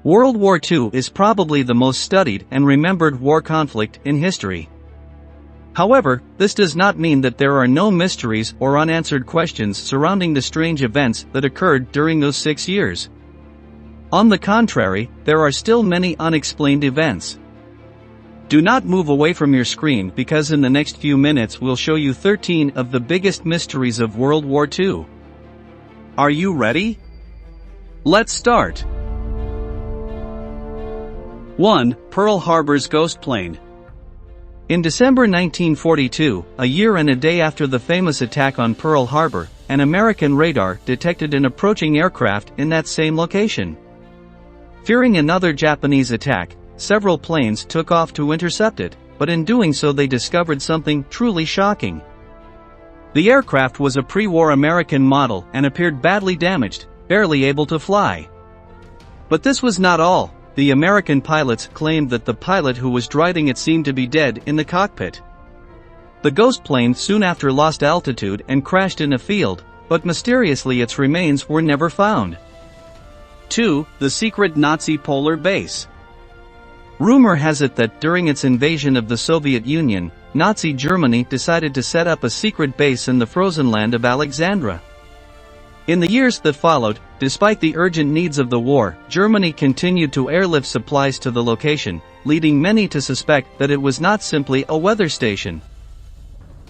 World War II is probably the most studied and remembered war conflict in history. However, this does not mean that there are no mysteries or unanswered questions surrounding the strange events that occurred during those 6 years. On the contrary, there are still many unexplained events. Do not move away from your screen because in the next few minutes we'll show you 13 of the biggest mysteries of World War II. Are you ready? Let's start. 1. Pearl Harbor's ghost plane. In December 1942, a year and a day after the famous attack on Pearl Harbor, an American radar detected an approaching aircraft in that same location. Fearing another Japanese attack, several planes took off to intercept it, but in doing so they discovered something truly shocking. The aircraft was a pre-war American model and appeared badly damaged, barely able to fly. But this was not all. The American pilots claimed that the pilot who was driving it seemed to be dead in the cockpit. The ghost plane soon after lost altitude and crashed in a field, but mysteriously its remains were never found. 2. The secret Nazi polar base. Rumor has it that during its invasion of the Soviet Union, Nazi Germany decided to set up a secret base in the frozen land of Alexandria. In the years that followed, despite the urgent needs of the war, Germany continued to airlift supplies to the location, leading many to suspect that it was not simply a weather station.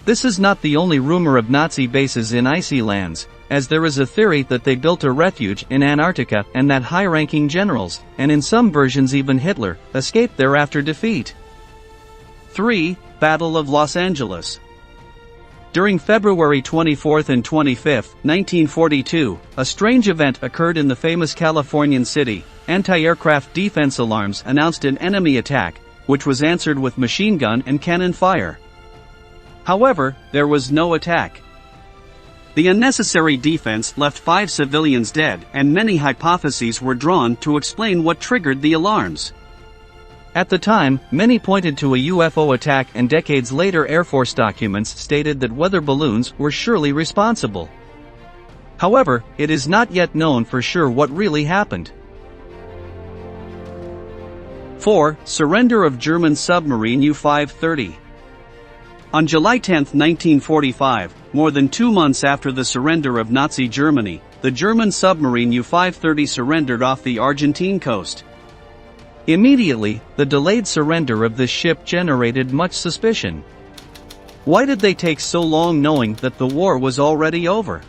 This is not the only rumor of Nazi bases in icy lands, as there is a theory that they built a refuge in Antarctica and that high-ranking generals, and in some versions even Hitler, escaped there after defeat. 3. Battle of Los Angeles. During February 24 and 25, 1942, a strange event occurred in the famous Californian city. Anti-aircraft defense alarms announced an enemy attack, which was answered with machine gun and cannon fire. However, there was no attack. The unnecessary defense left 5 civilians dead, and many hypotheses were drawn to explain what triggered the alarms. At the time, many pointed to a UFO attack, and decades later Air Force documents stated that weather balloons were surely responsible. However, it is not yet known for sure what really happened. 4. Surrender of German submarine U-530. On July 10, 1945, more than 2 months after the surrender of Nazi Germany, the German submarine U-530 surrendered off the Argentine coast. Immediately, the delayed surrender of this ship generated much suspicion. Why did they take so long knowing that the war was already over?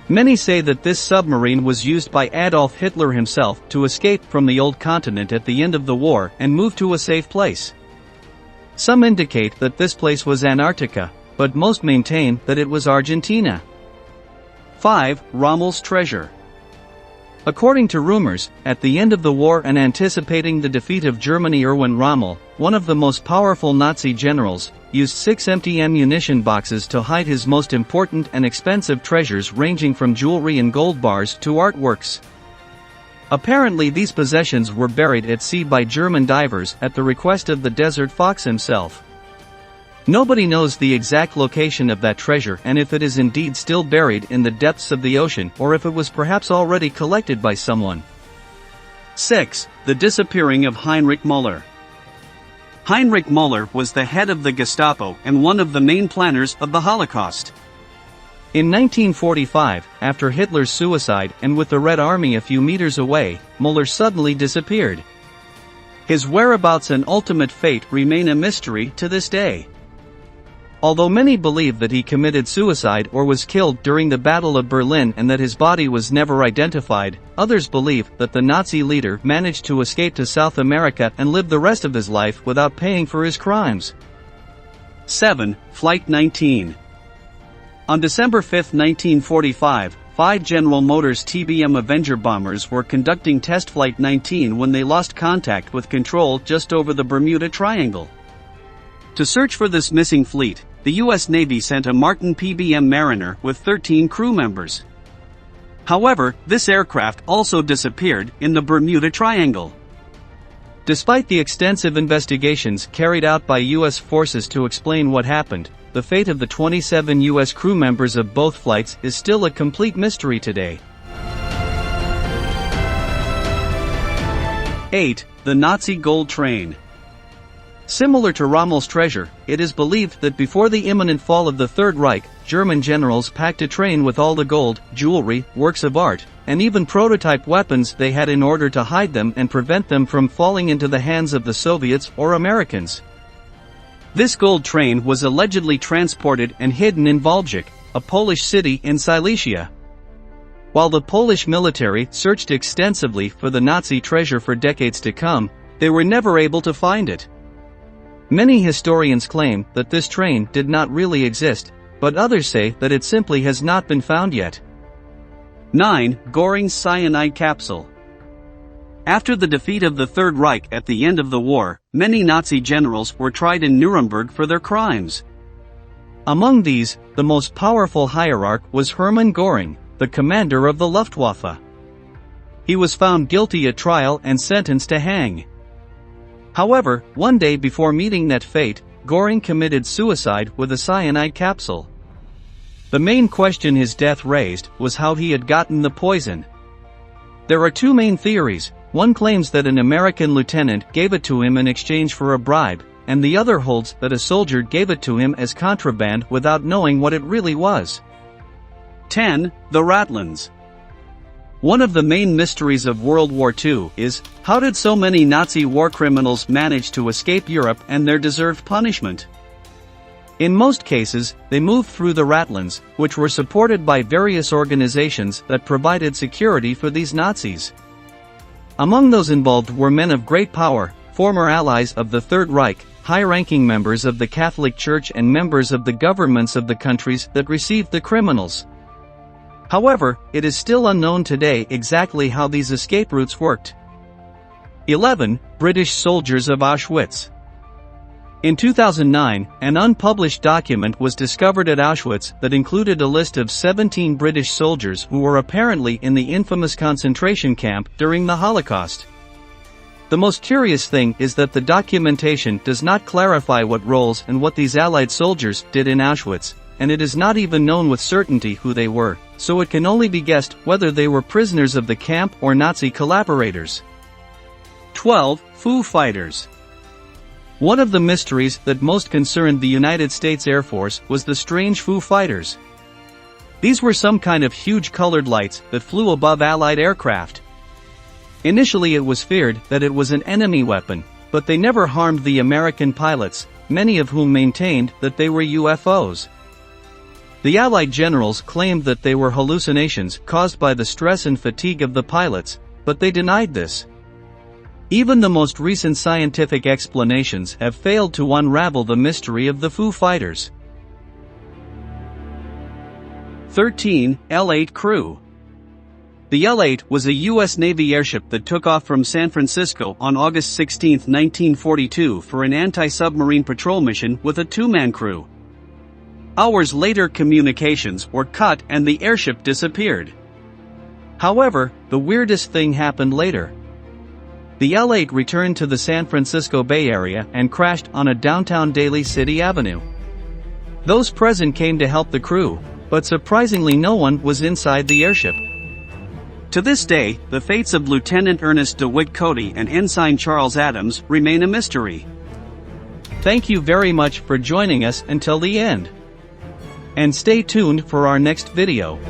Many say that this submarine was used by Adolf Hitler himself to escape from the old continent at the end of the war and move to a safe place. Some indicate that this place was Antarctica, but most maintain that it was Argentina. 5. Rommel's treasure. According to rumors, at the end of the war and anticipating the defeat of Germany, Erwin Rommel, one of the most powerful Nazi generals, used 6 empty ammunition boxes to hide his most important and expensive treasures, ranging from jewelry and gold bars to artworks. Apparently these possessions were buried at sea by German divers at the request of the Desert Fox himself. Nobody knows the exact location of that treasure and if it is indeed still buried in the depths of the ocean or if it was perhaps already collected by someone. 6. The disappearing of Heinrich Müller. Heinrich Müller was the head of the Gestapo and one of the main planners of the Holocaust. In 1945, after Hitler's suicide and with the Red Army a few meters away, Müller suddenly disappeared. His whereabouts and ultimate fate remain a mystery to this day. Although many believe that he committed suicide or was killed during the Battle of Berlin and that his body was never identified, others believe that the Nazi leader managed to escape to South America and live the rest of his life without paying for his crimes. 7. Flight 19. On December 5, 1945, 5 General Motors TBM Avenger bombers were conducting Test Flight 19 when they lost contact with control just over the Bermuda Triangle. To search for this missing fleet, the U.S. Navy sent a Martin PBM Mariner with 13 crew members. However, this aircraft also disappeared in the Bermuda Triangle. Despite the extensive investigations carried out by U.S. forces to explain what happened, the fate of the 27 U.S. crew members of both flights is still a complete mystery today. 8. The Nazi Gold Train. Similar to Rommel's treasure, it is believed that before the imminent fall of the Third Reich, German generals packed a train with all the gold, jewelry, works of art, and even prototype weapons they had in order to hide them and prevent them from falling into the hands of the Soviets or Americans. This gold train was allegedly transported and hidden in Wałbrzych, a Polish city in Silesia. While the Polish military searched extensively for the Nazi treasure for decades to come, they were never able to find it. Many historians claim that this train did not really exist, but others say that it simply has not been found yet. 9. Göring's cyanide capsule. After the defeat of the Third Reich at the end of the war, many Nazi generals were tried in Nuremberg for their crimes. Among these, the most powerful hierarch was Hermann Goring, the commander of the Luftwaffe. He was found guilty at trial and sentenced to hang. However, one day before meeting that fate, Göring committed suicide with a cyanide capsule. The main question his death raised was how he had gotten the poison. There are two main theories. One claims that an American lieutenant gave it to him in exchange for a bribe, and the other holds that a soldier gave it to him as contraband without knowing what it really was. 10. The Ratlines. One of the main mysteries of World War II is, how did so many Nazi war criminals manage to escape Europe and their deserved punishment? In most cases, they moved through the Ratlines, which were supported by various organizations that provided security for these Nazis. Among those involved were men of great power, former allies of the Third Reich, high-ranking members of the Catholic Church and members of the governments of the countries that received the criminals. However, it is still unknown today exactly how these escape routes worked. 11. British soldiers of Auschwitz. In 2009, an unpublished document was discovered at Auschwitz that included a list of 17 British soldiers who were apparently in the infamous concentration camp during the Holocaust. The most curious thing is that the documentation does not clarify what roles and what these Allied soldiers did in Auschwitz, and it is not even known with certainty who they were, so it can only be guessed whether they were prisoners of the camp or Nazi collaborators. 12. Foo Fighters. One of the mysteries that most concerned the United States Air Force was the strange Foo Fighters. These were some kind of huge colored lights that flew above Allied aircraft. Initially it was feared that it was an enemy weapon, but they never harmed the American pilots, many of whom maintained that they were UFOs. The Allied generals claimed that they were hallucinations caused by the stress and fatigue of the pilots, but they denied this. Even the most recent scientific explanations have failed to unravel the mystery of the Foo Fighters. 13. L-8 crew. The L-8 was a U.S. Navy airship that took off from San Francisco on August 16, 1942 for an anti-submarine patrol mission with a two-man crew. Hours later, communications were cut and the airship disappeared. However, the weirdest thing happened later. The L-8 returned to the San Francisco Bay Area and crashed on a downtown Daly City Avenue. Those present came to help the crew, but surprisingly no one was inside the airship. To this day, the fates of Lieutenant Ernest DeWitt Cody and Ensign Charles Adams remain a mystery. Thank you very much for joining us until the end. And stay tuned for our next video.